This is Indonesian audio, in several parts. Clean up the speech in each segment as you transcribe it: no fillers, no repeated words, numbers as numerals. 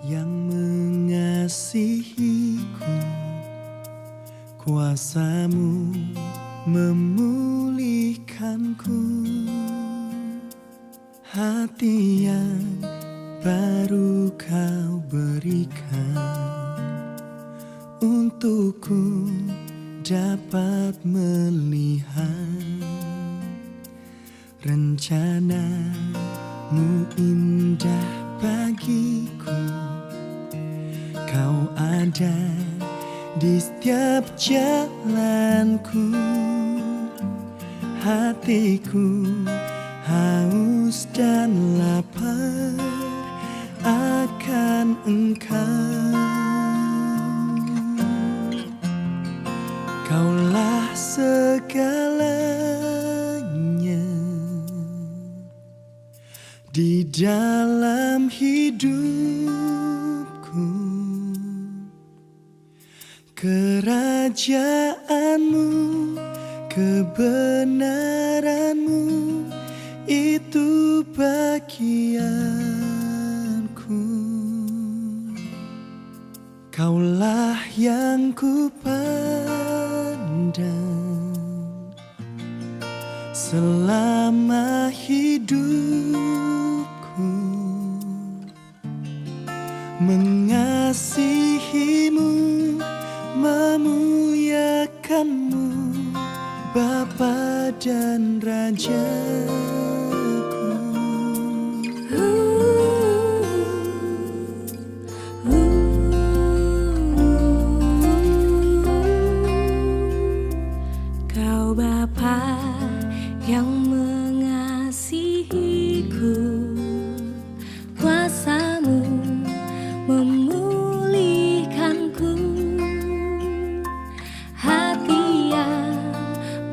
yang mengasihiku, kuasa-Mu memulihkanku. Hati yang baru Kau berikan untukku dapat melihat rencana-Mu indah bagiku. Kau ada di setiap jalanku. Hatiku haus dan lapar akan Engkau. Kaulah segalanya di dalam hidupku. Kerajaan-Mu, kebenaran-Mu, itu bagianku. Kaulah yang ku pandang selama hidupku, mengasihi-Mu, memuliakan-Mu, Bapa dan Rajaku. Kau Bapa yang mengasihiku, kuasa-Mu memulihkanku. Hati yang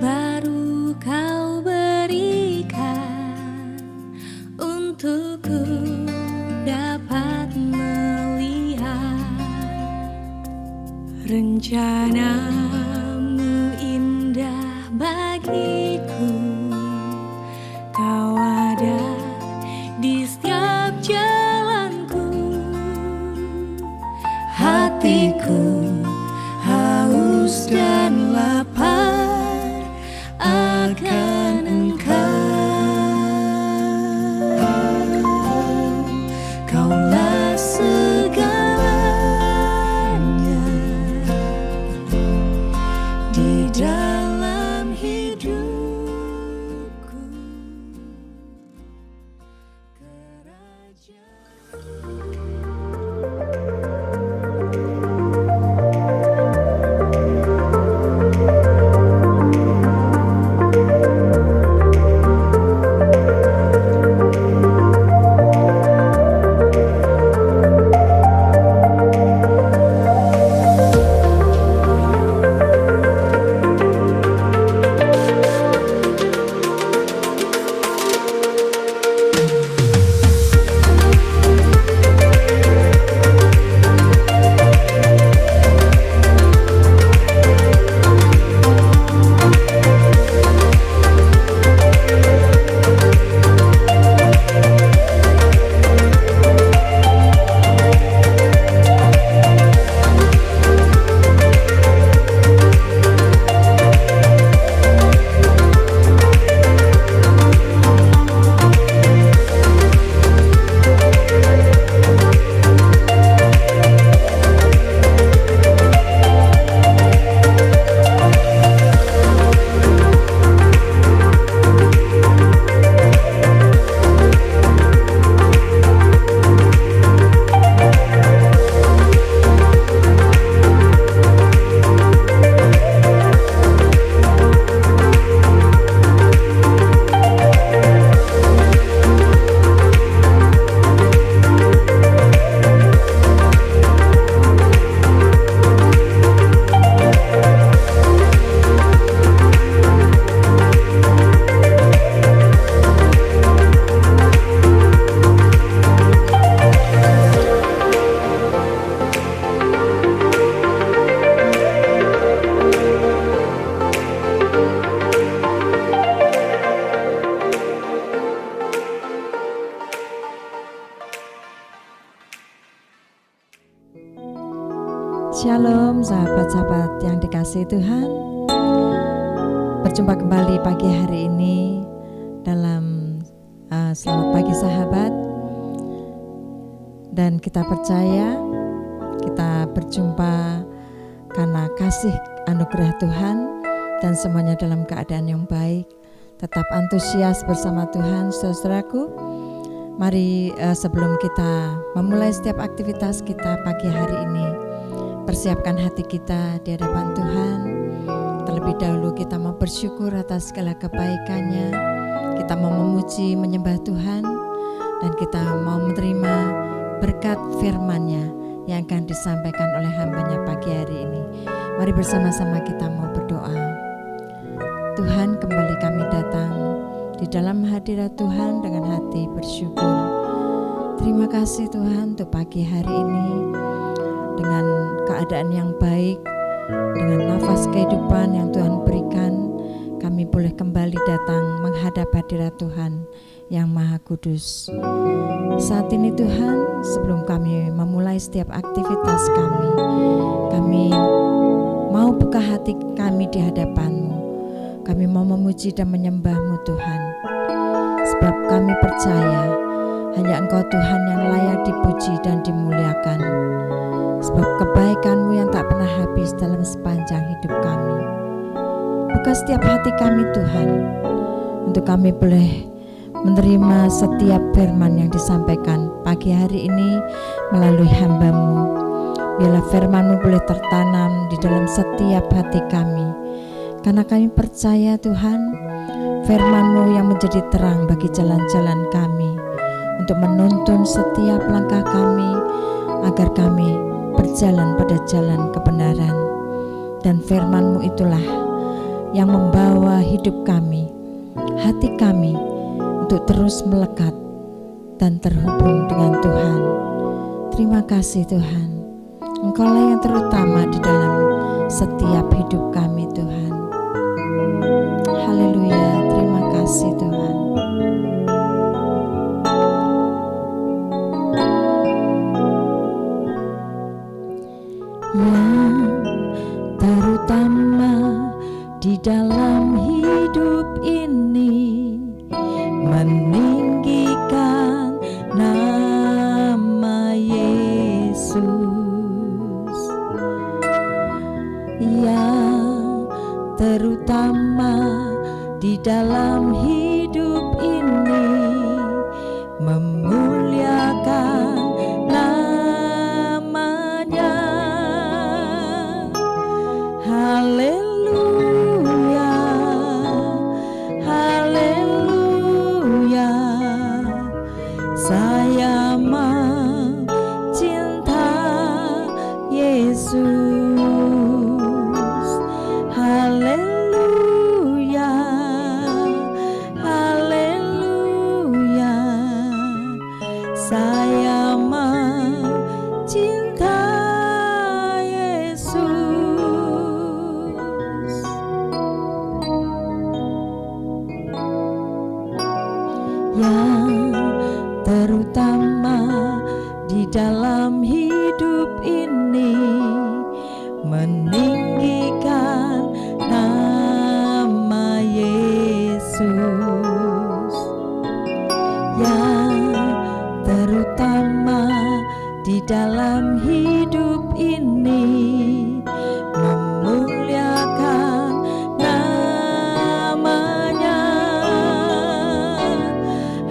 baru Kau berikan untukku dapat melihat rencana-Mu indah bagiku. Kau ada di setiap jalanku. Hatiku haus dan lapar akan Engkau. Kaulah segalanya Shalom sahabat-sahabat yang dikasihi Tuhan. Berjumpa kembali pagi hari ini dalam Selamat Pagi Sahabat. Dan kita percaya kita berjumpa karena kasih anugerah Tuhan dan semuanya dalam keadaan yang baik. Tetap antusias bersama Tuhan, saudaraku. Mari sebelum kita memulai setiap aktivitas kita pagi hari ini, persiapkan hati kita di hadapan Tuhan. Terlebih dahulu kita mau bersyukur atas segala kebaikannya. Kita mau memuji, menyembah Tuhan. Dan kita mau menerima berkat firman-Nya yang akan disampaikan oleh hamba-Nya pagi hari ini. Mari bersama-sama kita mau berdoa. Tuhan, kembali kami datang di dalam hadirat Tuhan dengan hati bersyukur. Terima kasih Tuhan untuk pagi hari ini. Dengan keadaan yang baik, dengan nafas kehidupan yang Tuhan berikan, kami boleh kembali datang menghadap hadirat Tuhan yang Maha Kudus. Saat ini Tuhan, sebelum kami memulai setiap aktivitas kami mau buka hati kami di hadapan-Mu. Kami mau memuji dan menyembah-Mu Tuhan. Sebab kami percaya hanya Engkau Tuhan yang layak dipuji dan dimuliakan. Sebab kebaikan-Mu yang tak pernah habis dalam sepanjang hidup kami. Buka setiap hati kami Tuhan, untuk kami boleh menerima setiap firman yang disampaikan pagi hari ini melalui hamba-Mu. Biarlah firman-Mu boleh tertanam di dalam setiap hati kami. Karena kami percaya Tuhan, firman-Mu yang menjadi terang bagi jalan-jalan kami, untuk menuntun setiap langkah kami, agar kami berjalan pada jalan kebenaran. Dan firman-Mu itulah yang membawa hidup kami, hati kami, untuk terus melekat dan terhubung dengan Tuhan. Terima kasih Tuhan, Engkau-lah yang terutama di dalam setiap hidup kami Tuhan. Haleluya, terima kasih Tuhan. Yang terutama di dalam hidup ini, meninggikan nama Yesus. Yang terutama di dalam hidup ini, memuliakan namanya. Haleluya, haleluya. Saya mencinta Yesus. Haleluya, haleluya. Saya mencinta Yesus. Yang terutama di dalam hidup ini, meninggikan nama Yesus. Yang terutama di dalam hidup ini, memuliakan namanya.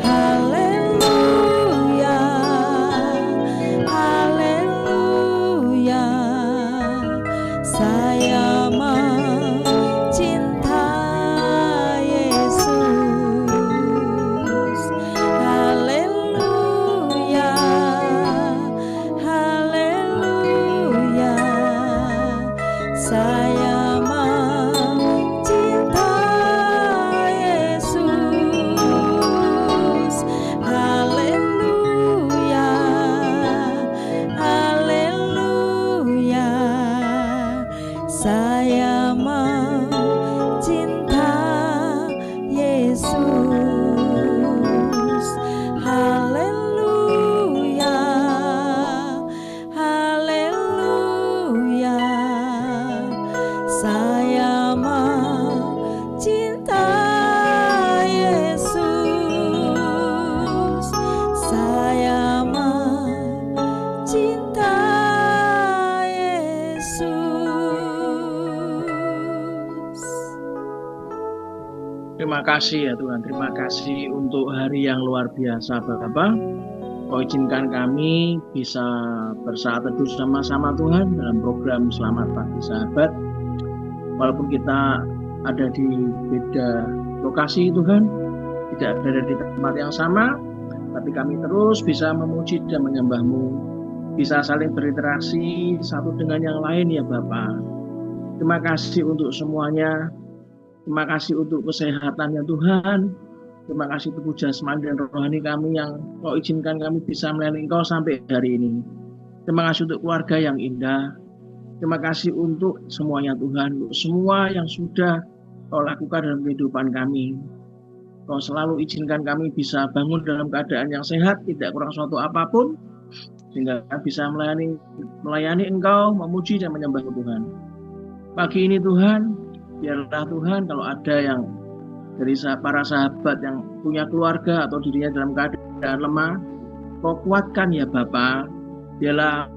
Haleluya, haleluya. Saya mencinta Yesus. Haleluya, haleluya. saya mencinta Yesus. Terima kasih ya Tuhan, terima kasih untuk hari yang luar biasa Bapak. Kau izinkan kami bisa bersaat teduh sama-sama Tuhan dalam program Selamat Pagi Sahabat. Walaupun kita ada di beda lokasi Tuhan, tidak berada di tempat yang sama, tapi kami terus bisa memuji dan menyembah-Mu, bisa saling berinteraksi satu dengan yang lain ya Bapak. Terima kasih untuk semuanya. Terima kasih untuk kesehatannya Tuhan. Terima kasih tubuh jasmani dan rohani kami yang Kau izinkan kami bisa melayani Engkau sampai hari ini. Terima kasih untuk keluarga yang indah. Terima kasih untuk semuanya Tuhan, untuk semua yang sudah Kau lakukan dalam kehidupan kami. Kau selalu izinkan kami bisa bangun dalam keadaan yang sehat, tidak kurang suatu apapun, sehingga bisa melayani Engkau, memuji dan menyembah Tuhan. Pagi ini Tuhan, biarlah Tuhan kalau ada yang dari para sahabat yang punya keluarga atau dirinya dalam keadaan lemah, Kau kuatkan ya Bapa. Biarlah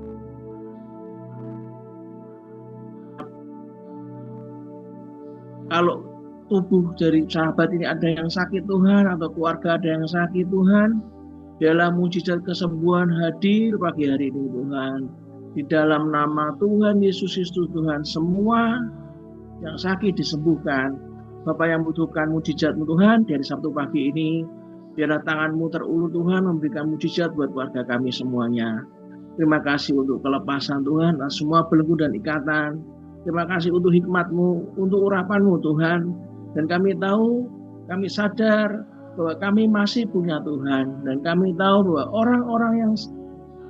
kalau tubuh dari sahabat ini ada yang sakit Tuhan, atau keluarga ada yang sakit Tuhan, biarlah mujizat kesembuhan hadir pagi hari ini Tuhan. Di dalam nama Tuhan Yesus Kristus Tuhan, semua yang sakit disembuhkan. Bapak yang membutuhkan mujizat-Mu Tuhan, dari Sabtu pagi ini, biarlah tangan-Mu terulur Tuhan, memberikan mujizat buat keluarga kami semuanya. Terima kasih untuk kelepasan Tuhan, semua belenggu dan ikatan. Terima kasih untuk hikmat-Mu, untuk urapan-Mu Tuhan. Dan kami tahu, kami sadar bahwa kami masih punya Tuhan. Dan kami tahu bahwa orang-orang yang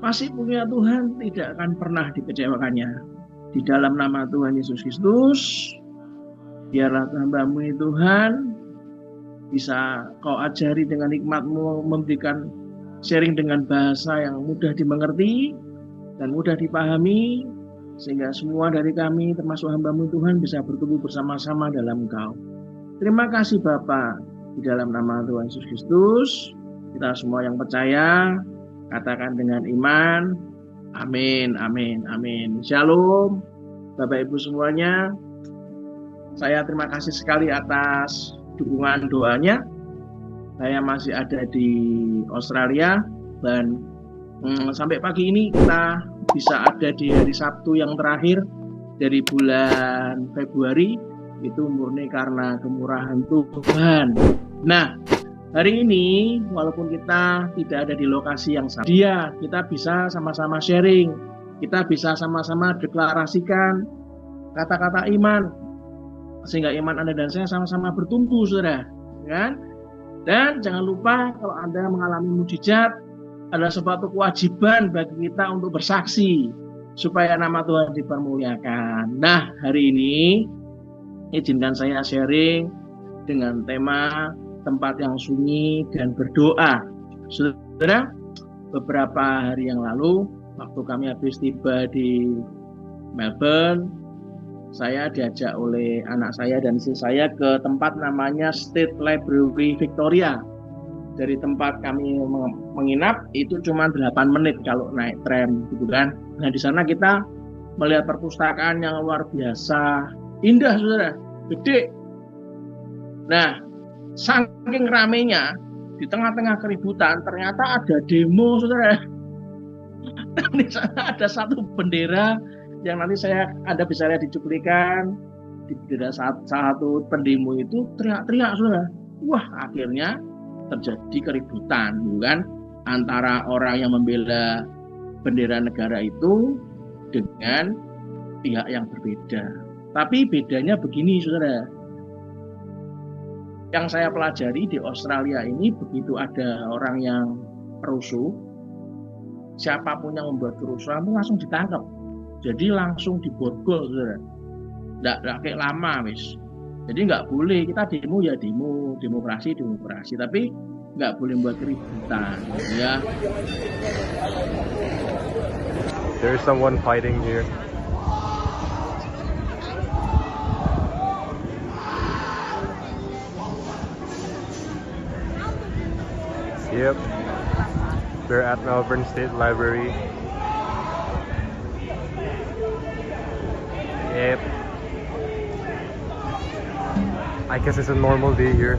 masih punya Tuhan tidak akan pernah dikecewakannya. Di dalam nama Tuhan Yesus Kristus, biarlah hamba-Mu ini Tuhan bisa Kau ajari dengan hikmat-Mu, memberikan sharing dengan bahasa yang mudah dimengerti dan mudah dipahami, sehingga semua dari kami termasuk hamba-Mu Tuhan bisa bertumbuh bersama-sama dalam Engkau. Terima kasih Bapa, di dalam nama Tuhan Yesus Kristus kita semua yang percaya katakan dengan iman, amin, amin, amin. Shalom Bapak Ibu semuanya. Saya terima kasih sekali atas dukungan doanya. Saya masih ada di Australia dan sampai pagi ini kita bisa ada di hari Sabtu yang terakhir dari bulan Februari. Itu murni karena kemurahan Tuhan. Nah, hari ini walaupun kita tidak ada di lokasi yang sama, kita bisa sama-sama sharing, kita bisa sama-sama deklarasikan kata-kata iman, sehingga iman Anda dan saya sama-sama bertumbuh, saudara, kan? Dan jangan lupa kalau Anda mengalami mujizat, adalah suatu kewajiban bagi kita untuk bersaksi supaya nama Tuhan dipermuliakan. Nah, hari ini izinkan saya sharing dengan tema tempat yang sunyi dan berdoa. Saudara, beberapa hari yang lalu waktu kami habis tiba di Melbourne, saya diajak oleh anak saya dan istri saya ke tempat namanya State Library Victoria. Dari tempat kami menginap itu cuma 8 menit kalau naik tram gitu kan. Nah, di sana kita melihat perpustakaan yang luar biasa, indah Saudara, gede. Nah, saking ramenya di tengah-tengah keributan ternyata ada demo Saudara. Di sana ada satu bendera yang nanti Anda bisa lihat di cuplikan. Di bendera salah satu pendemo itu teriak-teriak Saudara. Wah, akhirnya terjadi keributan kan, antara orang yang membela bendera negara itu dengan pihak yang berbeda. Tapi bedanya begini Saudara. Yang saya pelajari di Australia ini, begitu ada orang yang rusuh, siapapun yang membuat kerusuhan itu langsung ditangkap. Jadi langsung diborgol Saudara. Nggak kayak lama wis. Jadi nggak boleh, kita demo ya demo, demokrasi, tapi nggak boleh buat keributan, ya. There's someone fighting here. Yep. We're at Melbourne State Library. Yep. I guess it's a normal day here.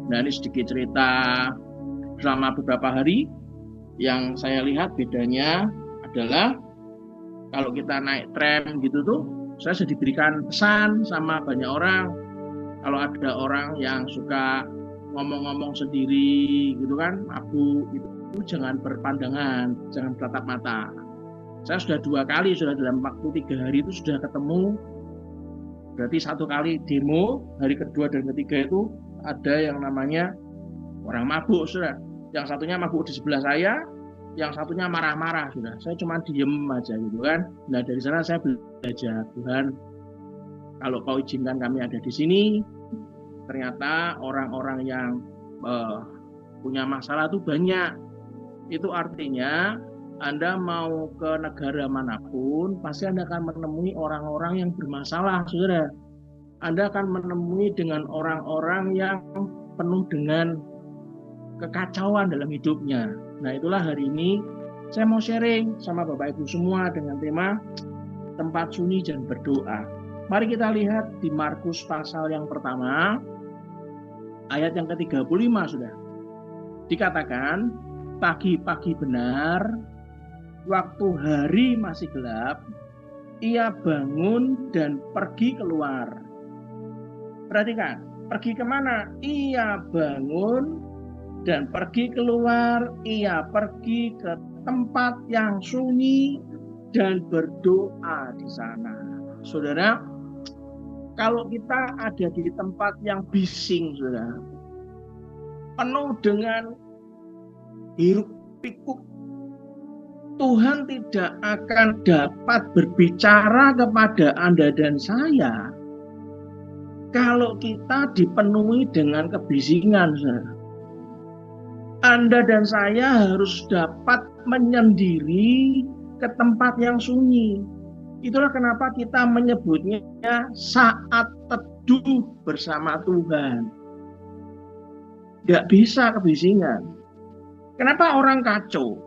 Nah, ini sedikit cerita selama beberapa hari. Yang saya lihat bedanya adalah kalau kita naik tram gitu tuh, saya sudah diberikan pesan sama banyak orang. Kalau ada orang yang suka ngomong-ngomong sendiri gitu kan, mabuk, itu jangan berpandangan, jangan bertatap mata. Saya sudah 2 kali, sudah dalam waktu 3 hari itu sudah ketemu. Berarti 1 kali demo, hari kedua dan ketiga itu ada yang namanya orang mabuk, sudah. Yang satunya mabuk di sebelah saya, yang satunya marah-marah, sudah. Saya cuma diem aja gitu kan. Nah, dari sana saya belajar, Tuhan, kalau Kau izinkan kami ada di sini, ternyata orang-orang yang punya masalah itu banyak. Itu artinya Anda mau ke negara manapun, pasti Anda akan menemui orang-orang yang bermasalah, saudara. Anda akan menemui dengan orang-orang yang penuh dengan kekacauan dalam hidupnya. Nah, itulah hari ini saya mau sharing sama Bapak Ibu semua dengan tema tempat sunyi dan berdoa. Mari kita lihat di Markus pasal yang pertama, ayat yang ke-35 sudah. Dikatakan, pagi-pagi benar, waktu hari masih gelap, ia bangun dan pergi keluar. Perhatikan, pergi kemana? Ia bangun dan pergi keluar, ia pergi ke tempat yang sunyi dan berdoa di sana. Saudara, kalau kita ada di tempat yang bising, saudara, penuh dengan hiruk pikuk, Tuhan tidak akan dapat berbicara kepada Anda dan saya kalau kita dipenuhi dengan kebisingan, saudara. Anda dan saya harus dapat menyendiri ke tempat yang sunyi. Itulah kenapa kita menyebutnya saat teduh bersama Tuhan. Nggak bisa kebisingan. Kenapa orang kacau?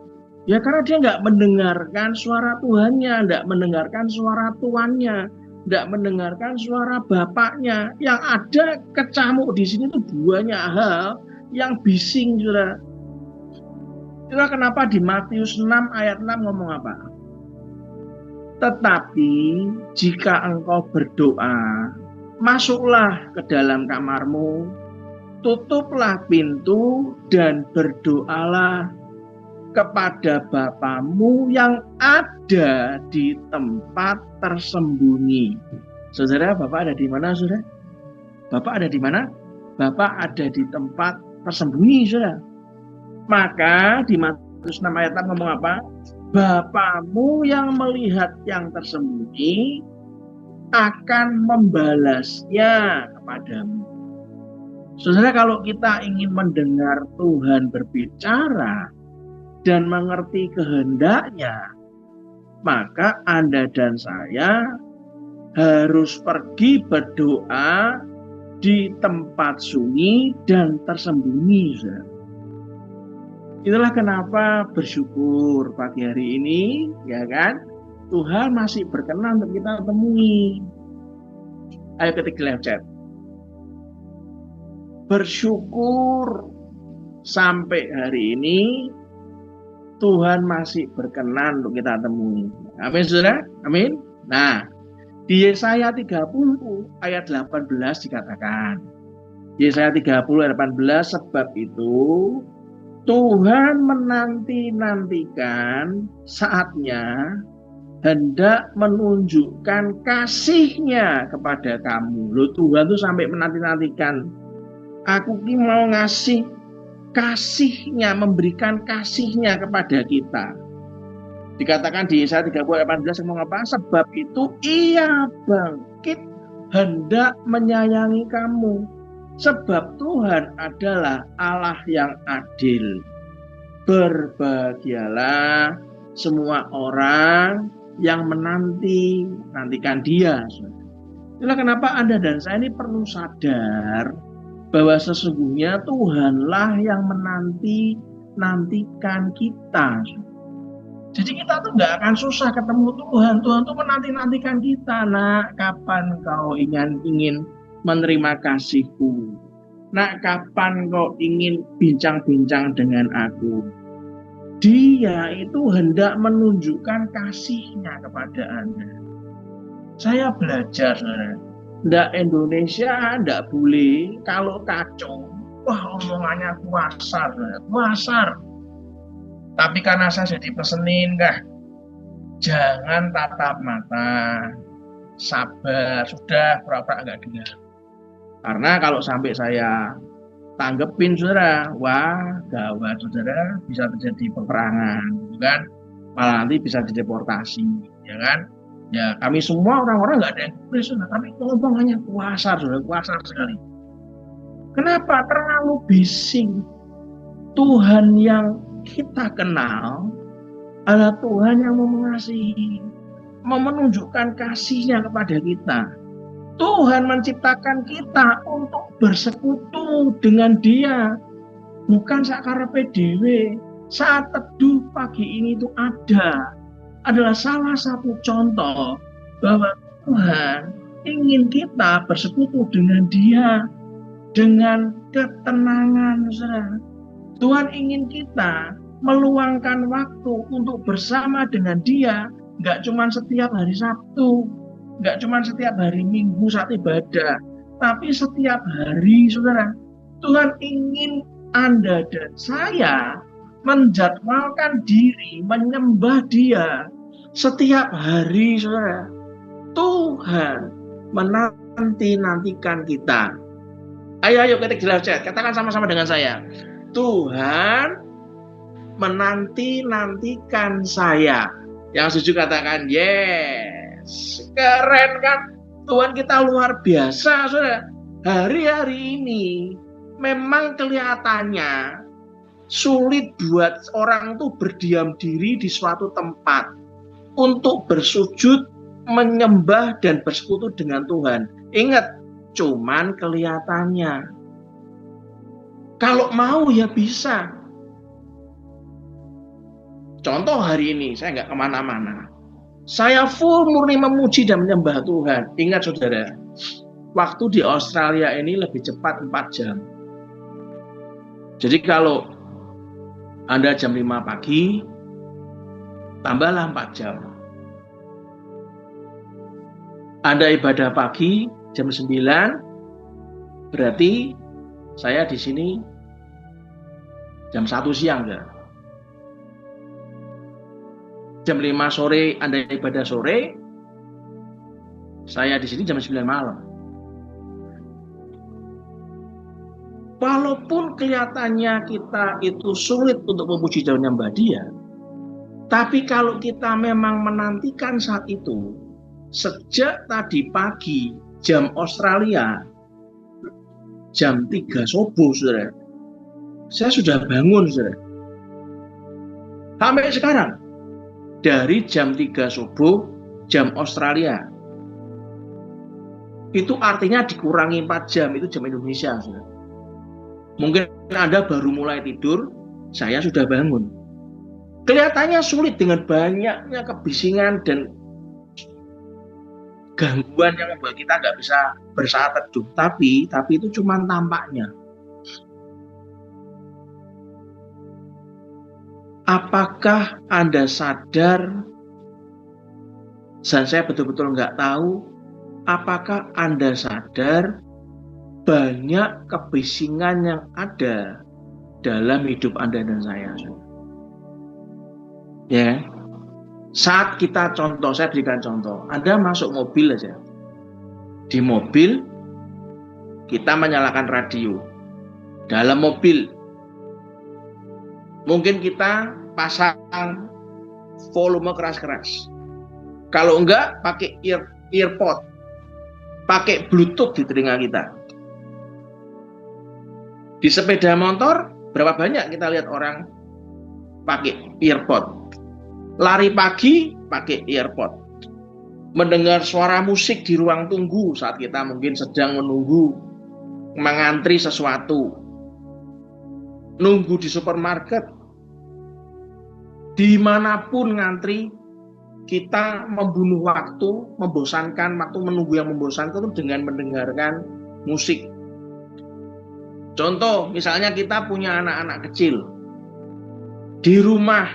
Ya karena dia nggak mendengarkan suara Tuhannya, nggak mendengarkan suara tuannya, nggak mendengarkan suara bapaknya. Yang ada kecamuk di sini tuh banyak hal yang bising, saudara. Itulah kenapa di Matius 6 ayat 6 ngomong apa? Tetapi jika engkau berdoa, masuklah ke dalam kamarmu, tutuplah pintu dan berdoalah kepada Bapamu yang ada di tempat tersembunyi. Saudara, Bapak ada di mana, saudara? Bapak ada di mana? Bapak ada di tempat tersembunyi, saudara. Maka di Matius 6 ayat 6 ngomong apa? Bapamu yang melihat yang tersembunyi akan membalasnya kepadamu. Saudara, kalau kita ingin mendengar Tuhan berbicara dan mengerti kehendaknya, maka Anda dan saya harus pergi berdoa di tempat sunyi dan tersembunyi, saudara. Itulah kenapa bersyukur pagi hari ini, ya kan? Tuhan masih berkenan untuk kita temui. Ayo ketik live chat. Bersyukur sampai hari ini Tuhan masih berkenan untuk kita temui. Amin, saudara? Amin. Nah, Di Yesaya 30 ayat 18 dikatakan, Yesaya 30 ayat 18, sebab itu Tuhan menanti-nantikan saatnya hendak menunjukkan kasih-Nya kepada kamu. Loh, Tuhan tuh sampai menanti-nantikan. Aku ini mau ngasih kasih-Nya, memberikan kasih-Nya kepada kita. Dikatakan di Yesaya 30 ayat 18 ngomong apa? Sebab itu Ia bangkit hendak menyayangi kamu. Sebab Tuhan adalah Allah yang adil. Berbahagialah semua orang yang menantikan Dia. Itulah kenapa Anda dan saya ini perlu sadar bahwa sesungguhnya Tuhanlah yang menantikan kita. Jadi kita tuh nggak akan susah ketemu Tuhan. Tuhan tuh menantikan kita. Nak, kapan kau ingin menerima kasih-Ku? Nak, kapan kau ingin bincang-bincang dengan aku? Dia itu hendak menunjukkan kasih-Nya kepada Anda. Saya belajar, saudara. Nggak Indonesia, nggak boleh kalau kacau. Wah, omongannya kuasar. Tapi karena saya jadi pesenin, jangan tatap mata, sabar, sudah pura-pura enggak dengar. Karena kalau sampai saya tanggepin, saudara, wah gawat, saudara, bisa terjadi peperangan, kan? Malah nanti bisa dideportasi, ya kan? Ya, kami semua orang-orang nggak ada yang boleh, saudara, tapi ngomongannya kuasar, saudara, kuasar sekali. Kenapa? Terlalu bising. Tuhan yang kita kenal adalah Tuhan yang mau mengasihi, mau menunjukkan kasih-Nya kepada kita. Tuhan menciptakan kita untuk bersekutu dengan Dia, bukan sakarepe dhewe. Saat teduh pagi ini itu adalah salah satu contoh bahwa Tuhan ingin kita bersekutu dengan Dia dengan ketenangan, saudara. Tuhan ingin kita meluangkan waktu untuk bersama dengan Dia, nggak cuma setiap hari Sabtu, nggak cuma setiap hari Minggu saat ibadah, tapi setiap hari, saudara. Tuhan ingin Anda dan saya menjadwalkan diri menyembah Dia setiap hari, saudara. Tuhan menanti-nantikan kita. Ayo ketik di live chat, katakan sama-sama dengan saya. Tuhan menanti-nantikan saya. Yang setuju katakan yes. Keren kan? Tuhan kita luar biasa, saudara. Hari-hari ini memang kelihatannya sulit buat orang tuh berdiam diri di suatu tempat untuk bersujud, menyembah dan bersekutu dengan Tuhan. Ingat, cuman kelihatannya. Kalau mau ya bisa. Contoh hari ini, saya nggak kemana-mana. Saya full murni memuji dan menyembah Tuhan. Ingat, saudara, waktu di Australia ini lebih cepat 4 jam. Jadi kalau Anda jam 5 pagi, tambahlah 4 jam. Anda ibadah pagi jam 9, berarti saya di sini jam 1 siang, ya. Jam 5 sore Anda ibadah sore, saya di sini jam 9 malam. Walaupun kelihatannya kita itu sulit untuk memuji dan menyembah Dia, tapi kalau kita memang menantikan saat itu, sejak tadi pagi jam Australia, jam 3 subuh, saudara, saya sudah bangun, saudara. Sampai sekarang, dari jam 3 subuh, jam Australia, itu artinya dikurangi 4 jam, itu jam Indonesia, saudara. Mungkin Anda baru mulai tidur, saya sudah bangun. Kelihatannya sulit dengan banyaknya kebisingan dan gangguan yang membuat kita nggak bisa bersaat teduh. Tapi itu cuma tampaknya. Apakah Anda sadar, dan saya betul-betul nggak tahu, apakah Anda sadar banyak kebisingan yang ada dalam hidup Anda dan saya? Ya, saat kita contoh, saya berikan contoh. Anda masuk mobil aja. Di mobil, kita menyalakan radio. Dalam mobil, mungkin kita pasang volume keras-keras. Kalau enggak, pakai earpod, pakai Bluetooth di telinga kita. Di sepeda motor, berapa banyak kita lihat orang pakai earpod. Lari pagi, pakai earpod. Mendengar suara musik di ruang tunggu saat kita mungkin sedang menunggu, mengantri sesuatu. Nunggu di supermarket. Dimanapun ngantri, kita membunuh waktu, membosankan waktu menunggu yang membosankan itu dengan mendengarkan musik. Contoh, misalnya kita punya anak-anak kecil di rumah,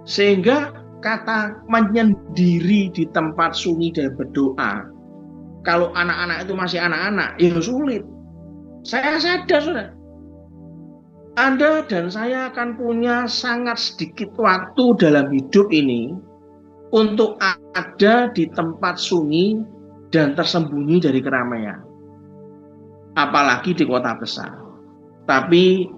sehingga kata menyendiri di tempat sunyi dan berdoa, kalau anak-anak itu masih anak-anak, ya sulit. Saya sadar, saudara, Anda dan saya akan punya sangat sedikit waktu dalam hidup ini untuk ada di tempat sunyi dan tersembunyi dari keramaian. Apalagi di kota besar. Tapi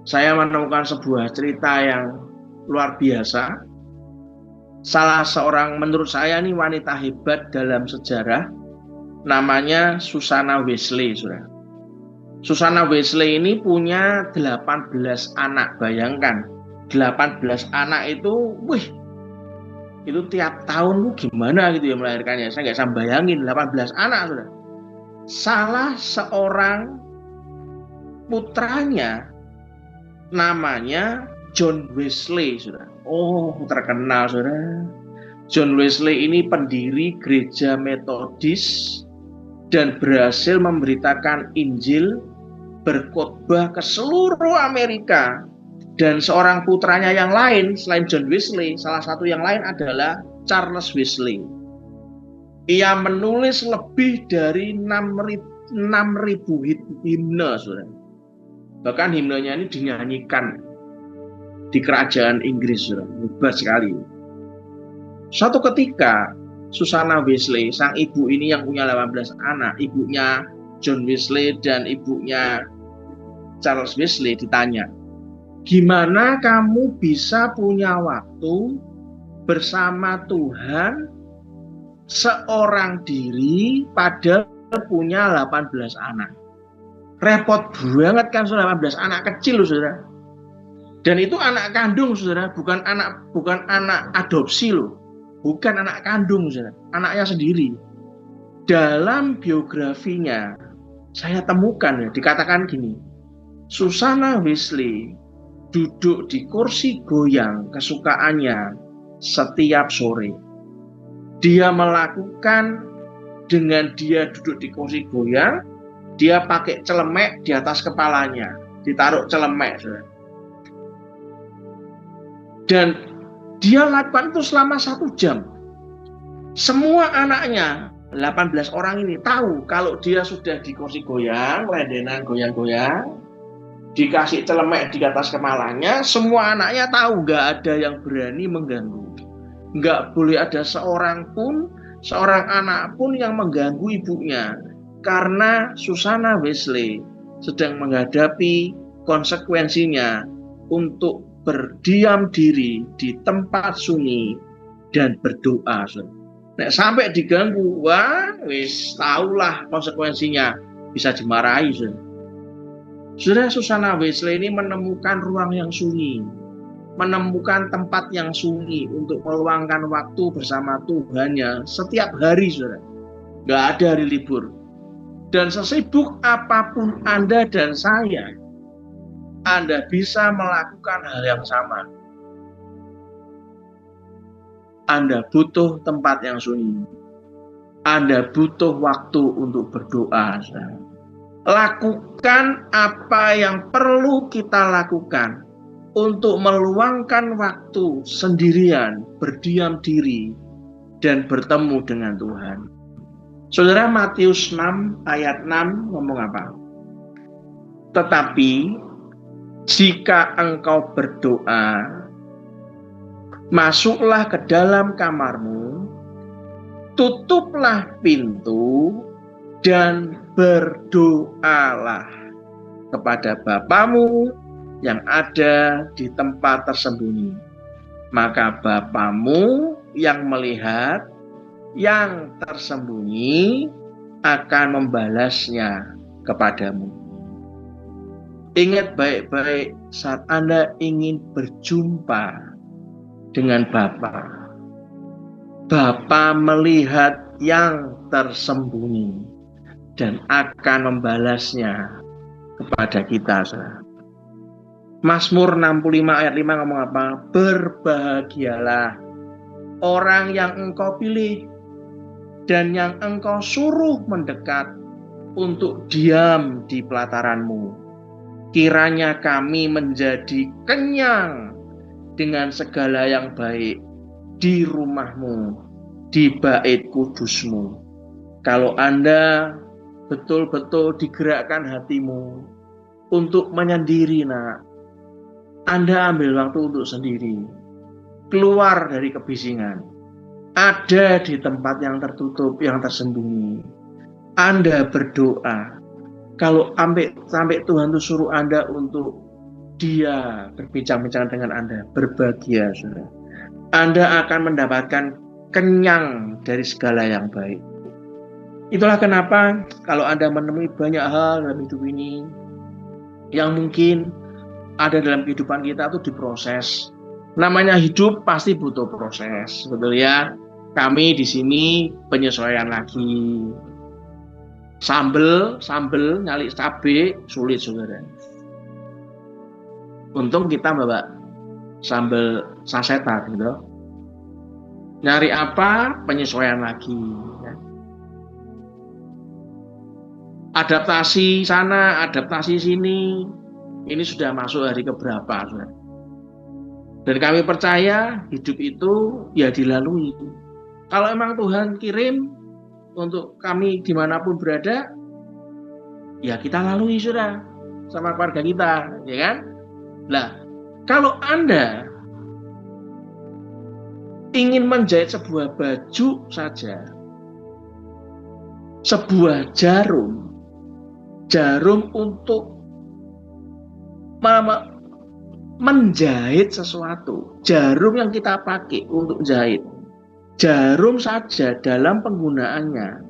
saya menemukan sebuah cerita yang luar biasa. Salah seorang, menurut saya ini wanita hebat dalam sejarah, namanya Susanna Wesley. Susanna Wesley ini punya 18 anak. Bayangkan, 18 anak itu, itu tiap tahun gimana gitu ya melahirkannya. Saya nggak bisa bayangin 18 anak, saudara. Salah seorang putranya namanya John Wesley, saudara. Oh, terkenal, saudara. John Wesley ini pendiri gereja Metodis dan berhasil memberitakan Injil, berkhotbah ke seluruh Amerika. Dan seorang putranya yang lain selain John Wesley, salah satu yang lain adalah Charles Wesley. Ia menulis lebih dari 6.000 himne, saudara. Bahkan himnenya ini dinyanyikan di kerajaan Inggris, saudara. Hebat sekali. Suatu ketika, Susanna Wesley, sang ibu ini yang punya 18 anak, ibunya John Wesley dan ibunya Charles Wesley, ditanya, gimana kamu bisa punya waktu bersama Tuhan seorang diri padahal punya 18 anak? Repot banget kan, saudara, 18 anak kecil, saudara. Dan itu anak kandung, saudara, bukan anak adopsi loh. Bukan anak kandung, saudara, anaknya sendiri. Dalam biografinya saya temukan, ya, dikatakan gini, Susanna Wesley duduk di kursi goyang kesukaannya setiap sore. Dia melakukan, dengan dia duduk di kursi goyang, dia pakai celemek di atas kepalanya, ditaruh celemek, saudara. Dan dia lakukan itu selama 1 jam. Semua anaknya, 18 orang ini tahu kalau dia sudah di kursi goyang, lendenan goyang-goyang, dikasih celemek di atas kepalanya, semua anaknya tahu, nggak ada yang berani mengganggu. Nggak boleh ada seorang anak pun yang mengganggu ibunya. Karena Susanna Wesley sedang menghadapi konsekuensinya untuk berdiam diri di tempat sunyi dan berdoa. Nek sampai diganggu, wah, wis tahulah konsekuensinya, bisa dimarahi. Saudara, Susanna Wesley ini menemukan ruang yang sunyi, menemukan tempat yang sunyi untuk meluangkan waktu bersama Tuhannya setiap hari, saudara. Nggak ada hari libur. Dan sesibuk apapun Anda dan saya, Anda bisa melakukan hal yang sama. Anda butuh tempat yang sunyi. Anda butuh waktu untuk berdoa. Lakukan apa yang perlu kita lakukan untuk meluangkan waktu sendirian, berdiam diri, dan bertemu dengan Tuhan. Saudara, Matius 6 ayat 6 ngomong apa? Tetapi jika engkau berdoa, masuklah ke dalam kamarmu, tutuplah pintu, dan berdoalah kepada Bapamu yang ada di tempat tersembunyi. Maka Bapamu yang melihat yang tersembunyi akan membalasnya kepadamu. Ingat baik-baik saat Anda ingin berjumpa dengan Bapa. Bapa melihat yang tersembunyi dan akan membalasnya kepada kita. Mazmur 65 ayat 5 ngomong apa? Berbahagialah orang yang engkau pilih dan yang engkau suruh mendekat untuk diam di pelataranmu. Kiranya kami menjadi kenyang dengan segala yang baik di rumahmu, di bait kudusmu. Kalau Anda betul-betul digerakkan hatimu untuk menyendiri, nak, Anda ambil waktu untuk sendiri. Keluar dari kebisingan. Ada di tempat yang tertutup, yang tersembunyi. Anda berdoa. Kalau sampai Tuhan itu suruh Anda untuk Dia berbincang-bincang dengan Anda, berbahagia, saudara. Anda akan mendapatkan kenyang dari segala yang baik. Itulah kenapa kalau Anda menemui banyak hal dalam hidup ini yang mungkin ada dalam kehidupan kita itu diproses. Namanya hidup pasti butuh proses, betul ya. Kami di sini penyesuaian lagi. Sambel nyali cabai sulit, saudara. Untung kita bawa sambel sasetan gitu. Nyari apa? Penyesuaian lagi. Ya. Adaptasi sana, adaptasi sini. Ini sudah masuk hari keberapa, saudara. Dan kami percaya hidup itu ya dilalui. Kalau emang Tuhan kirim untuk kami dimanapun berada, ya kita lalui sudah sama keluarga kita, ya kan? Nah, kalau Anda ingin menjahit sebuah baju saja, sebuah jarum untuk menjahit sesuatu, jarum yang kita pakai untuk jahit, jarum saja dalam penggunaannya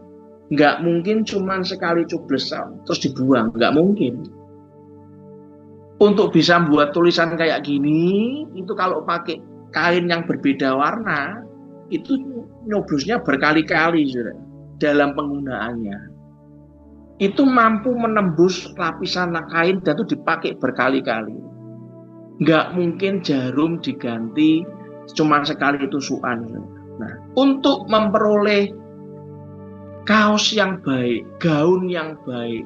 nggak mungkin cuma sekali cubles terus dibuang, nggak mungkin. Untuk bisa membuat tulisan kayak gini, itu kalau pakai kain yang berbeda warna, itu nyoblosnya berkali-kali, saudara, dalam penggunaannya. Itu mampu menembus lapisan kain dan itu dipakai berkali-kali. Nggak mungkin jarum diganti cuma sekali tusukan. Nah, untuk memperoleh kaos yang baik, gaun yang baik,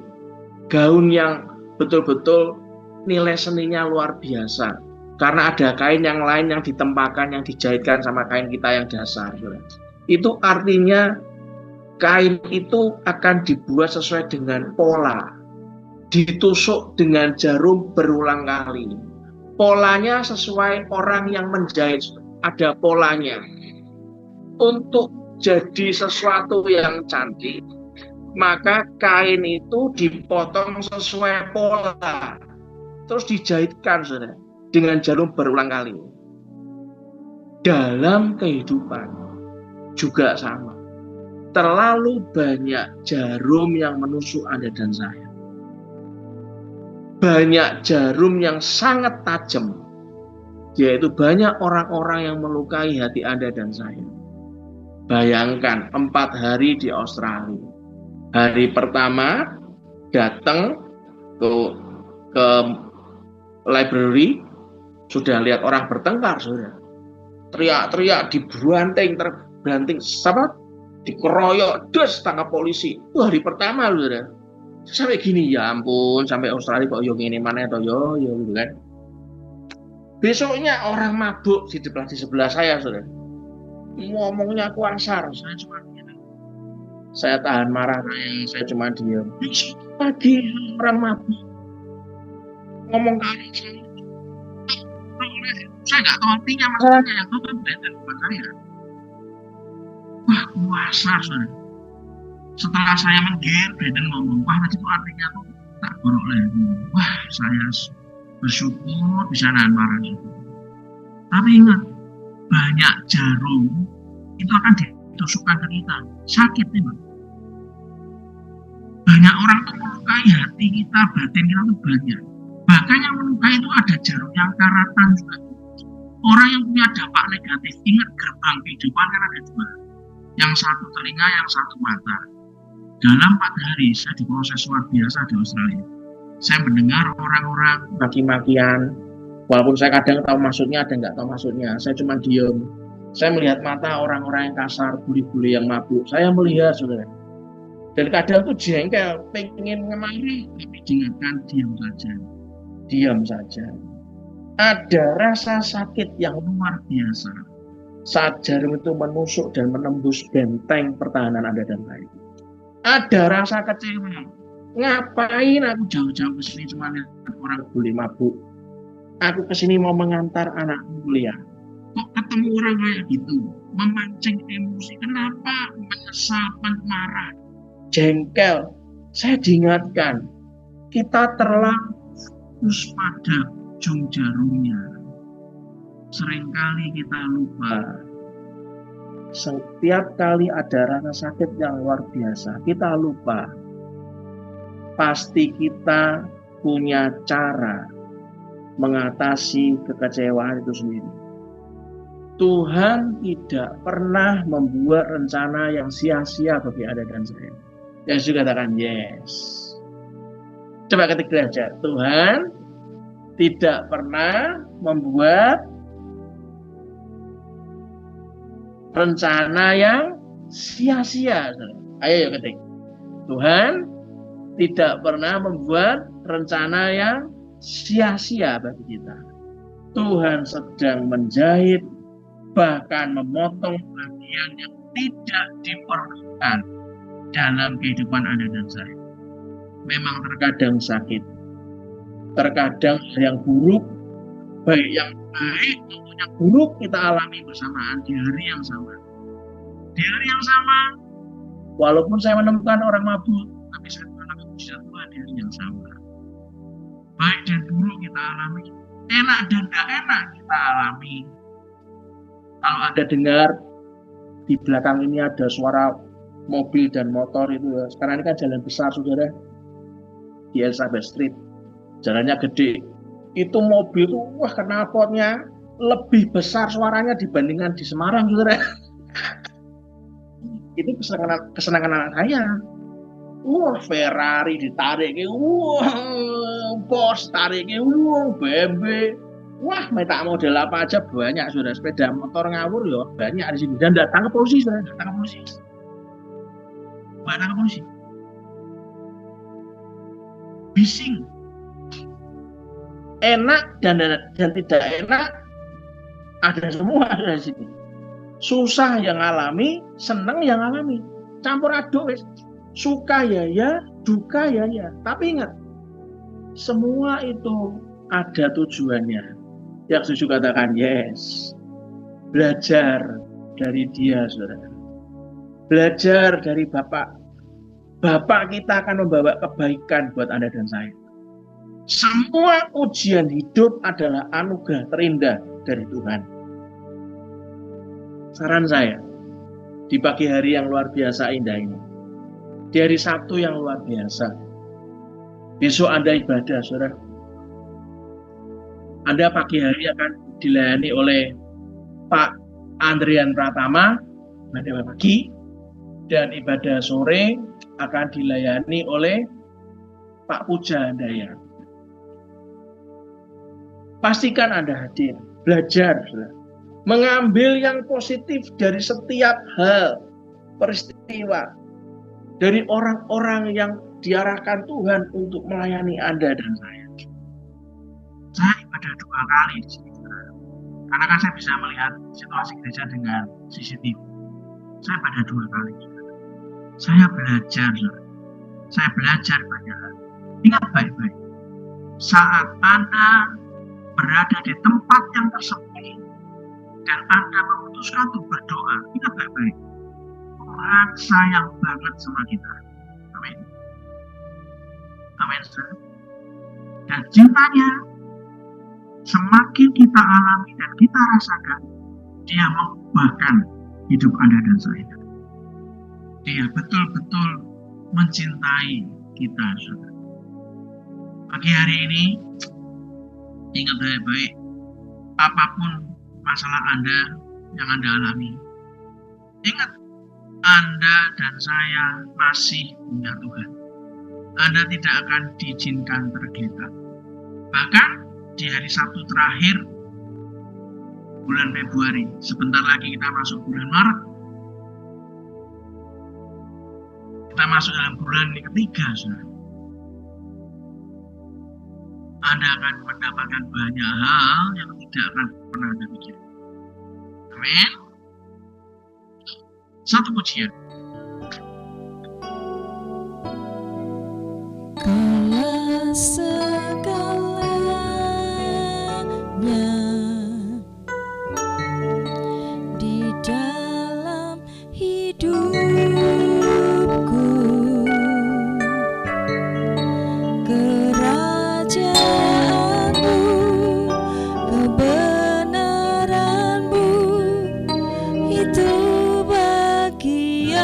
gaun yang betul-betul nilai seninya luar biasa, karena ada kain yang lain yang ditempahkan, yang dijahitkan sama kain kita yang dasar. Itu artinya kain itu akan dibuat sesuai dengan pola, ditusuk dengan jarum berulang kali. Polanya sesuai orang yang menjahit, ada polanya. Untuk jadi sesuatu yang cantik, maka kain itu dipotong sesuai pola, terus dijahitkan, saudara, dengan jarum berulang kali. Dalam kehidupan juga sama. Terlalu banyak jarum yang menusuk Anda dan saya. Banyak jarum yang sangat tajam, yaitu banyak orang-orang yang melukai hati Anda dan saya. Bayangkan 4 hari di Australia. Hari pertama datang ke library, sudah lihat orang bertengkar, saudara. Teriak-teriak, terbanting, dikeroyok, tangkap polisi. Itu hari pertama, saudara. Sampai gini, ya ampun, sampai Australia kok yo ngene mana atau yo gitu kan. Besoknya orang mabuk di sebelah saya, saudara. Ngomongnya kuasar, saya cuma Saya tahan marah saya cuma diam. Lagi orang mabuk ngomong ke anak saya nggak tahu artinya masalahnya, yang tahu kan beda bukan saya. Wah, kuasa saudara. Setelah saya menggir, Brandon ngomong, wah tadi itu artinya tuh tak borok lagi. Wah, saya bersyukur bisa nahan marah itu. Tapi ingat, banyak jarum itu akan ditusukkan ke kita. Sakit nih, Bang. Banyak orang tuh melukai hati kita, batin kita tuh banyak. Bahkan yang melukai itu ada jarum yang karatan juga. Orang yang punya dampak negatif, ingat gerbang kehidupan kan ada dua. Yang satu telinga, yang satu mata. Dalam 4 hari saya diproses luar biasa di Australia. Saya mendengar orang-orang maki-makian, walaupun saya kadang tahu maksudnya, ada nggak tahu maksudnya. Saya cuma diem. Saya melihat mata orang-orang yang kasar, buli-buli yang mabuk. Saya melihat, saudara. Dan kadang tuh jengkel, pengen ngemari, tapi diingatkan diam saja. Diam saja. Ada rasa sakit yang luar biasa saat jarum itu menusuk dan menembus benteng pertahanan Anda dan saya. Ada rasa kecewa. Ngapain aku jauh-jauh ke sini cuma lihat orang boleh mabuk? Aku ke sini mau mengantar anakku kuliah. Kok ketemu orang kayak gitu? Memancing emosi. Kenapa? Menyesal, marah, jengkel. Saya diingatkan, kita terlalu fokus pada ujung jarumnya. Seringkali kita lupa. Setiap kali ada rasa sakit yang luar biasa, kita lupa. Pasti kita punya cara mengatasi kekecewaan itu sendiri. Tuhan tidak pernah membuat rencana yang sia-sia bagi Anda dan saya. Yang juga katakan yes. Coba ketik derajat. Tuhan tidak pernah membuat rencana yang sia-sia. Ayo ketik. Tuhan tidak pernah membuat rencana yang sia-sia bagi kita. Tuhan sedang menjahit, bahkan memotong bagian yang tidak diperlukan dalam kehidupan Anda dan saya. Memang terkadang sakit, terkadang yang buruk, baik yang baik maupun yang buruk kita alami bersamaan di hari yang sama. Di hari yang sama, walaupun saya menemukan orang mabuk, tapi saya menemukan mujizat Tuhan di hari yang sama. Baik dan buruk kita alami, enak dan tidak enak kita alami. Kalau Anda dengar di belakang ini ada suara mobil dan motor itu ya. Sekarang ini kan jalan besar, saudara, di Elizabeth Street, jalannya gede. Itu mobil itu, wah, knalpotnya lebih besar suaranya dibandingkan di Semarang, saudara. Itu kesenangan anak saya. Wah, Ferrari ditarik, wah, Porsche tarik, wah, BMW. Wah, minta model apa aja banyak, saudara. Sepeda motor ngawur ya banyak di sini. Dan datang ke polisi, saudara. Datang ke polisi. Datang ke polisi. Bising. Enak dan tidak enak ada semua di sini. Susah yang alami, senang yang alami. Campur aduk, suka ya, duka ya. Tapi ingat, semua itu ada tujuannya. Yang setuju katakan yes. Belajar dari dia, saudara. Belajar dari Bapak. Bapak kita akan membawa kebaikan buat Anda dan saya. Semua ujian hidup adalah anugerah terindah dari Tuhan. Saran saya, di pagi hari yang luar biasa indah ini, di hari Sabtu yang luar biasa, besok Anda ibadah, saudara. Anda pagi hari akan dilayani oleh Pak Andrian Pratama, ibadah pagi, dan ibadah sore akan dilayani oleh Pak Puja Handaya. Pastikan Anda hadir, belajar, mengambil yang positif dari setiap hal, peristiwa, dari orang-orang yang diarahkan Tuhan untuk melayani Anda dan saya. Saya ibadah 2 kali di sini, karena kan saya bisa melihat situasi gereja dengan CCTV. Saya ibadah 2 kali. Saya belajar, saya belajar banyak hal. Ingat baik-baik, saat Anda berada di tempat yang tersepi dan Anda memutuskan untuk berdoa, ingat baik-baik, Tuhan sayang banget sama kita. Amin. Amin. Dan cintanya semakin kita alami dan kita rasakan, dia mengubahkan hidup Anda dan saya. Dia betul-betul mencintai kita. Pagi hari ini, ingat baik-baik, apapun masalah Anda yang Anda alami, ingat, Anda dan saya masih punya Tuhan. Anda tidak akan diizinkan tergeletak. Bahkan di hari Sabtu terakhir bulan Februari, sebentar lagi kita masuk bulan Maret, kita masuk dalam bulan ketiga, saudara. Anda akan mendapatkan banyak hal yang tidak akan pernah Anda pikirkan. Amin. Satu pujian. Kaulah segalanya di dalam hidupku, kerajaanmu, kebenaranmu, itu bagianku.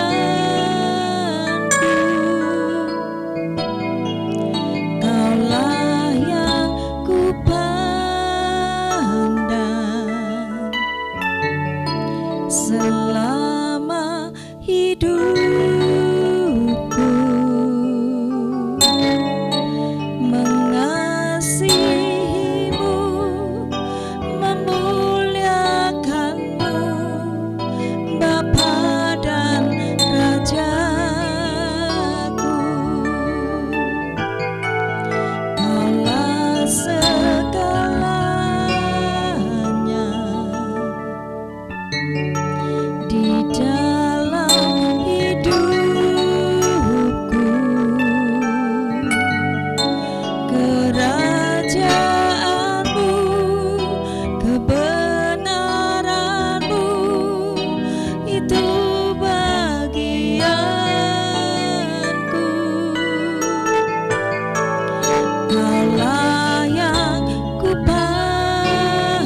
Kaulah yang kupandang selama hidupku, mengasihimu, memuliakanmu, Bapa dan Rajaku. Kaulah segalanya di dalam hidupku, kerajaanmu, kebenaranmu, itu bagianku. Kaulah yang kupandang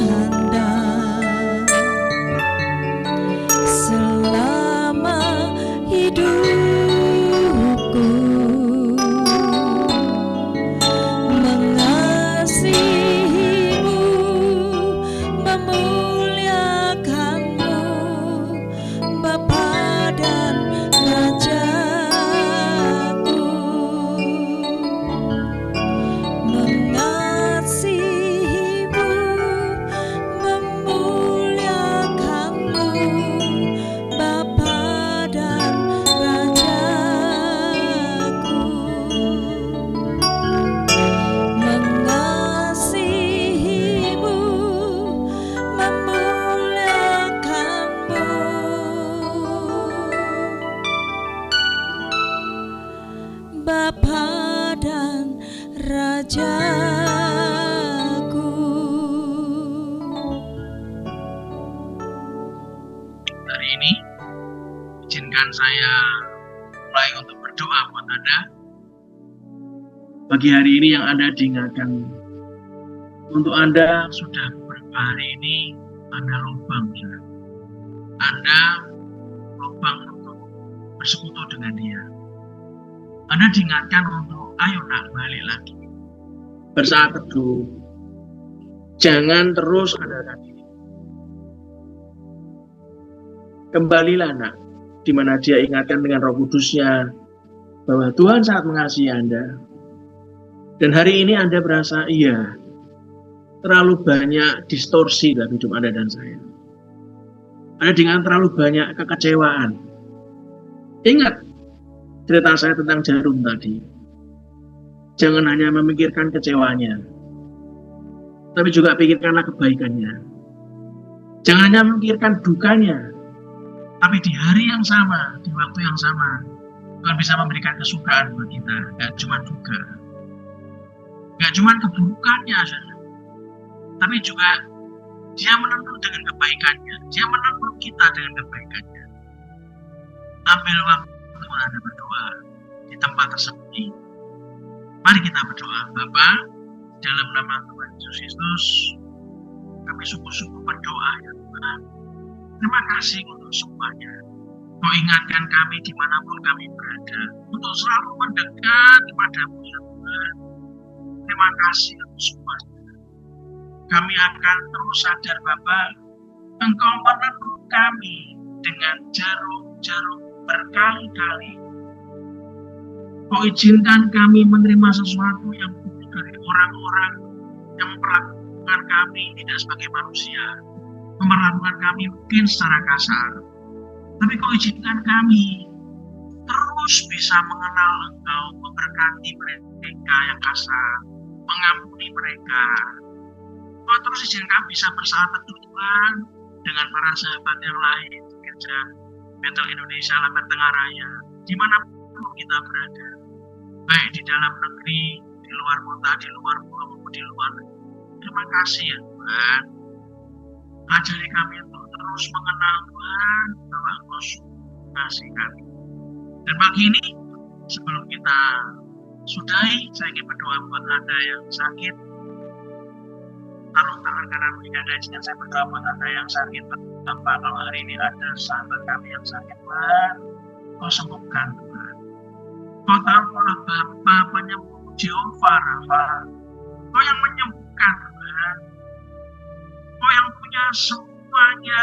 selama hidupku, mengasihimu, memuliakanmu, Bapa dan Rajaku. Mengasihimu, memuliakanmu, Bapa dan Rajaku. Mengasihimu, memuliakanmu, Bapa dan Rajaku. Hari ini, izinkan saya mulai untuk berdoa buat Anda. Pagi hari ini yang Anda diingatkan, untuk Anda sudah beberapa hari ini Anda lubang, saudara. Anda lubang untuk bersekutu dengan Dia. Anda diingatkan untuk ayo nak balik lagi, bersaat teduh, jangan terus andalkan diri. Kembalilah nak, di mana Dia ingatkan dengan Roh Kudus-Nya bahwa Tuhan sangat mengasihi Anda. Dan hari ini Anda berasa, iya, terlalu banyak distorsi dalam hidup Anda dan saya. Anda dengan terlalu banyak kekecewaan. Ingat cerita saya tentang jarum tadi. Jangan hanya memikirkan kecewanya, tapi juga pikirkanlah kebaikannya. Jangan hanya memikirkan dukanya, tapi di hari yang sama, di waktu yang sama, Tuhan bisa memberikan kesukaan buat kita, gak cuma duka, gak cuma keburukannya saja, tapi juga Dia menegur dengan kebaikannya, Dia menegur kita dengan kebaikannya. Ambil waktu Anda berdoa di tempat tersembunyi. Mari kita berdoa. Bapa, dalam nama Tuhan Yesus Kristus, kami sungguh-sungguh berdoa ya Tuhan. Terima kasih untuk semuanya. Kau ingatkan kami dimanapun kami berada, untuk selalu mendekat kepadamu ya Tuhan. Terima kasih untuk semuanya. Kami akan terus sadar Bapa, Engkau menegur kami dengan jarum-jarum berkali-kali. Kau izinkan kami menerima sesuatu yang buruk dari orang-orang yang memperlakukan kami tidak sebagai manusia, memperlakukan kami mungkin secara kasar. Tapi Kau izinkan kami terus bisa mengenal Engkau, memberkati mereka yang kasar, mengampuni mereka. Kau terus izinkan kami bisa bersahabat Tuhan dengan para sahabat yang lain di Gereja Bethel Indonesia Lambat Tengah Raya, dimanapun kita berada, baik di dalam negeri, di luar kota, di luar pulau maupun di luar negeri. Terima kasih ya Tuhan. Ajari kami untuk terus mengenal Tuhan bahwa Engkau kasih kami. Dan pagi ini sebelum kita sudahi, saya ingin berdoa buat Anda yang sakit. Taruh tangan kanan berikan dan saya berdoa buat Anda yang sakit. Tanpa kalau hari ini ada sahabat kami yang sakit, Tuhan, Kau sembuhkan Tuhan. Kau taruhlah Bapa penyembuh, Jehovah Rafa. Kau yang menyembuhkan Tuhan. Kau yang punya semuanya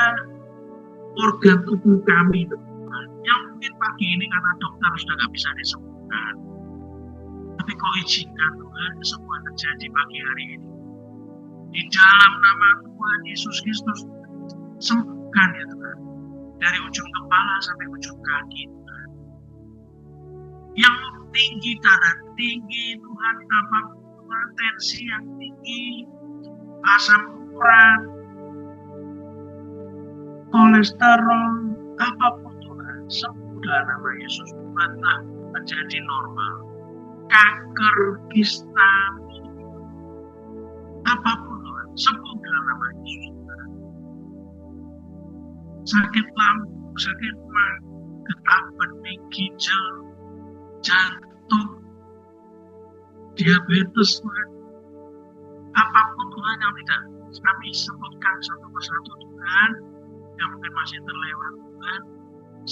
organ tubuh kami Tuhan. Yang mungkin pagi ini karena dokter sudah gak bisa disembuhkan. Tapi Kau izinkan Tuhan semua terjadi pagi hari ini. Di dalam nama Tuhan Yesus Kristus, sembuhkan ya Tuhan. Dari ujung kepala sampai ujung kaki Tuhan. Yang tinggi, darah tinggi Tuhan, apapun tensi yang tinggi, asam urat, kolesterol, apapun Tuhan, sembuh dalam nama Yesus. Buatlah menjadi normal. Kanker, kista, apapun Tuhan, sembuh dalam nama Yesus. Sakit lambung, sakit mah, getah bening, ginjal, jantung, diabetes Tuhan. Apapun Tuhan yang tidak kami sebutkan satu persatu Tuhan, yang mungkin masih terlewat Tuhan,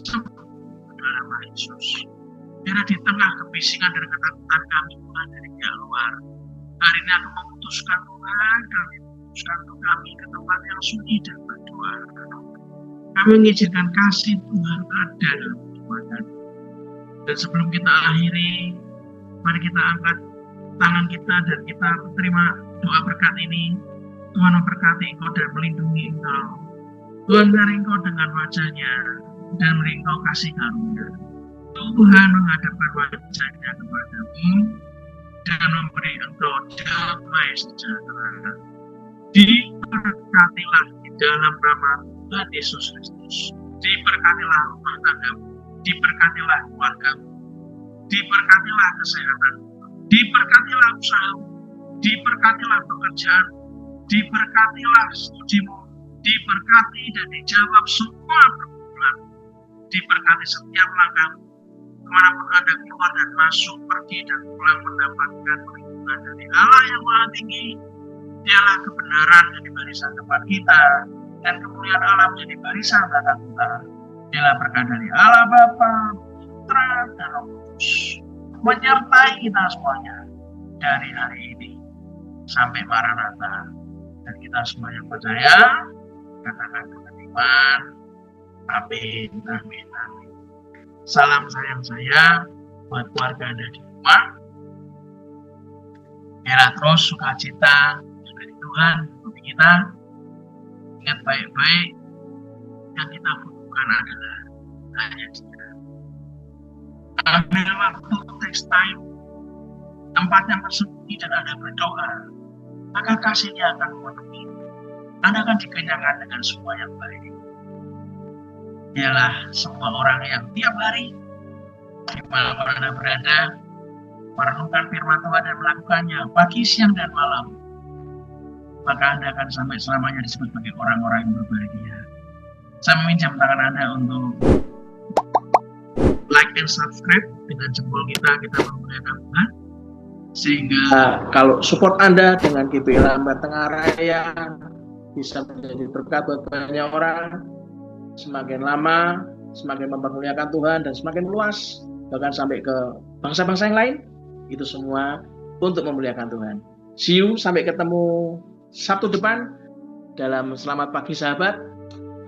sembuh dalam nama Yesus. Biar di tengah kebisingan dan ketakutan kami Tuhan dari pihak luar, hari ini aku memutuskan Tuhan, kami memutuskan untuk kami ke tempat yang sunyi dan berdoa. Kami mengizinkan kasih Tuhan ada dalam kehidupan kami. Dan sebelum kita akhiri, mari kita angkat tangan kita dan kita terima doa berkat ini. Tuhan memberkati engkau dan melindungi engkau. Tuhan dari engkau dengan wajahnya dan beri engkau kasih karunia. Tuhan menghadapkan wajahnya kepadamu dan memberi engkau damai sejahtera. Diberkatilah di dalam nama Tuhan Yesus Kristus. Diberkatilah rumah tanggamu, diberkatilah keluargamu, diberkatilah kesehatan, diberkatilah usahamu, diberkatilah pekerjaan, diberkatilah studimu, diberkati dan dijawab semua pergumulan, diberkati setiap langkahmu, kemanapun Anda keluar dan masuk, pergi dan pulang mendapatkan perlindungan dari Allah yang Maha Tinggi. Dialah kebenaran yang di barisan depan kita dan kemuliaan Allah menjadi barisan belakang kita. Dialah berkat dari Allah Bapa, Putra dan Roh Kudus menyertai kita semuanya dari hari ini sampai Maranatha. Dan kita semua yang percaya katakan dengan iman, amin, amin, amin. Salam sayang saya buat keluarga Anda di rumah. Biarlah terus sukacita dari Tuhan bagi kita. Ingat baik-baik, yang kita butuhkan adalah hanya Dia. Ambil waktu, text time, tempat yang tersembunyi dan Anda berdoa, maka kasih-Nya akan memenuhi. Anda akan dikenyangkan dengan semua yang baik. Dialah semua orang yang tiap hari dimanapun Anda berada, merenungkan firman Tuhan dan melakukannya pagi, siang, dan malam, maka Anda akan sampai selamanya disebut sebagai orang-orang yang berbahagia. Saya meminjam tangan Anda untuk like dan subscribe. Dengan jempol kita memuliakan Tuhan. Sehingga kalau support Anda dengan GBI Lambat Tengah Raya bisa menjadi berkat buat banyak orang, semakin lama semakin mempermuliakan Tuhan dan semakin luas, bahkan sampai ke bangsa-bangsa yang lain. Itu semua untuk memuliakan Tuhan. See you, sampai ketemu Sabtu depan dalam Selamat Pagi Sahabat.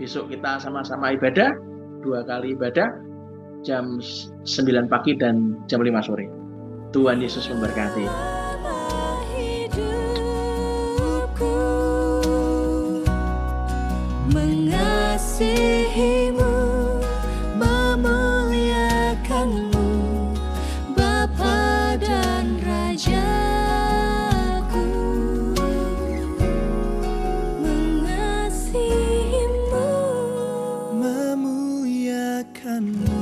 Besok kita sama-sama ibadah, 2 kali ibadah, jam 9 pagi dan jam 5 sore. Tuhan Yesus memberkati. Hidupku mengasihimu, memuliakanmu, Bapa dan Rajaku. Mengasihimu, memuliakanmu.